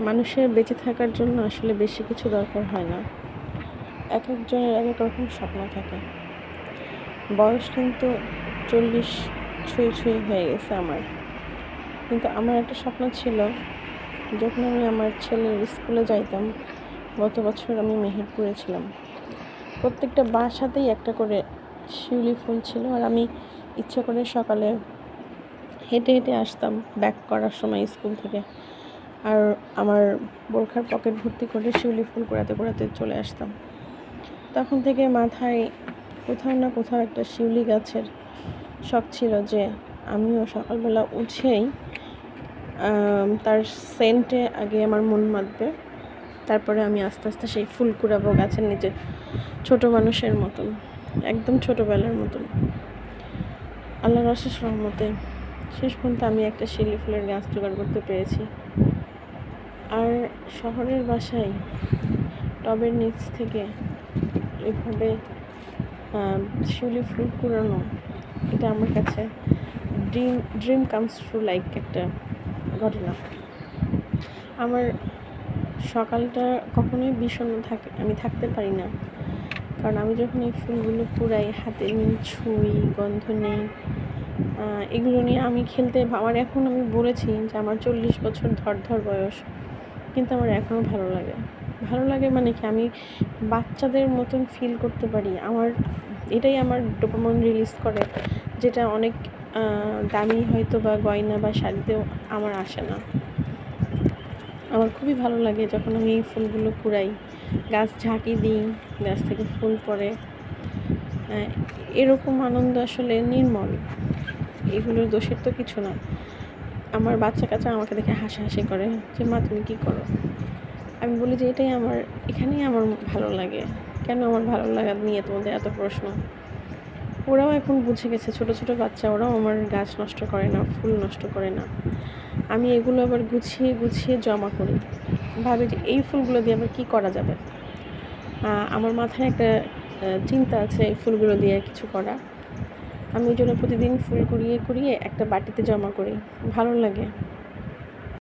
মানুষের বেঁচে থাকার জন্য আসলে বেশি কিছু দরকার হয় না। এক একজনের এক এক রকম স্বপ্ন থাকে। বয়স কিন্তু 40 ছুঁই ছুঁই হয়ে গেছে আমার। কিন্তু আমার একটা স্বপ্ন ছিল, যখন আমি আমার ছেলের স্কুলে যাইতাম, গত বছর আমি মেহেরপুরে ছিলাম। প্রত্যেকটা বাসাতেই একটা করে শিউলি ফুল ছিল, আর আমি ইচ্ছা করে সকালে হেঁটে হেঁটে আসতাম ব্যাক করার সময় স্কুল থেকে। আর আমার বোরখার পকেট ভর্তি করে শিউলি ফুল কুড়াতে কুড়াতে চলে আসতাম। তখন থেকে মাথায় কোথাও না কোথাও একটা শিউলি গাছের শখ ছিল যে আমিও সকালবেলা উঠেই তার সেন্টে আগে আমার মন মাতবে, তারপরে আমি আস্তে আস্তে সেই ফুল কুড়াবো গাছের নিচে, ছোট মানুষের মতন, একদম ছোটোবেলার মতন। আল্লাহর অশেষ রহমতে শেষ পর্যন্ত আমি একটা শিউলি ফুলের গাছ জোগাড় করতে পেরেছি। আর শহরের বাসায় টবের নিচ থেকে এভাবে শিউলি ফুল কুড়ানো, এটা আমার কাছে ড্রিম কামস ট্রু লাইক একটা ঘটনা। আমার সকালটা কখনোই বিষণ্ণ আমি থাকতে পারি না, কারণ আমি যখন এই ফুলগুলো কুড়াই, হাতে নিই, ছুঁই, গন্ধ নেই, এগুলো নিয়ে আমি খেলতে, আমার এখন আমি বলেছি যে আমার 40 বছর ধর বয়স, কিন্তু আমার এখনও ভালো লাগে মানে কি, আমি বাচ্চাদের মতন ফিল করতে পারি। এটাই আমার ডোপামিন রিলিজ করে, যেটা অনেক দামি হয়তো বা গয়না বা শাড়িতেও আমার আসে না। আমার খুবই ভালো লাগে যখন আমি এই ফুলগুলো কুড়াই, গাছ ঝাঁকি দিই, গাছ থেকে ফুল পড়ে, এরকম আনন্দ আসলে নির্মল। এগুলোর দোষের তো কিছু না। আমার বাচ্চা কাচ্চা আমাকে দেখে হাসাহাসি করে যে মা তুমি কী করো। আমি বলি যে এখানেই আমার ভালো লাগে। কেন আমার ভালো লাগা নিয়ে তোমাদের এত প্রশ্ন? ওরাও এখন বুঝে গেছে, ছোটো ছোটো বাচ্চা, ওরাও আমার গাছ নষ্ট করে না, ফুল নষ্ট করে না। আমি এগুলো আবার গুছিয়ে গুছিয়ে জমা করি, ভাবি যে এই ফুলগুলো দিয়ে আবার কী করা যাবে। আমার মাথায় একটা চিন্তা আছে এই ফুলগুলো দিয়ে কিছু করা। আমি এই জন্য প্রতিদিন ফুল কুড়িয়ে কুড়িয়ে একটা বাটিতে জমা করি, ভালো লাগে।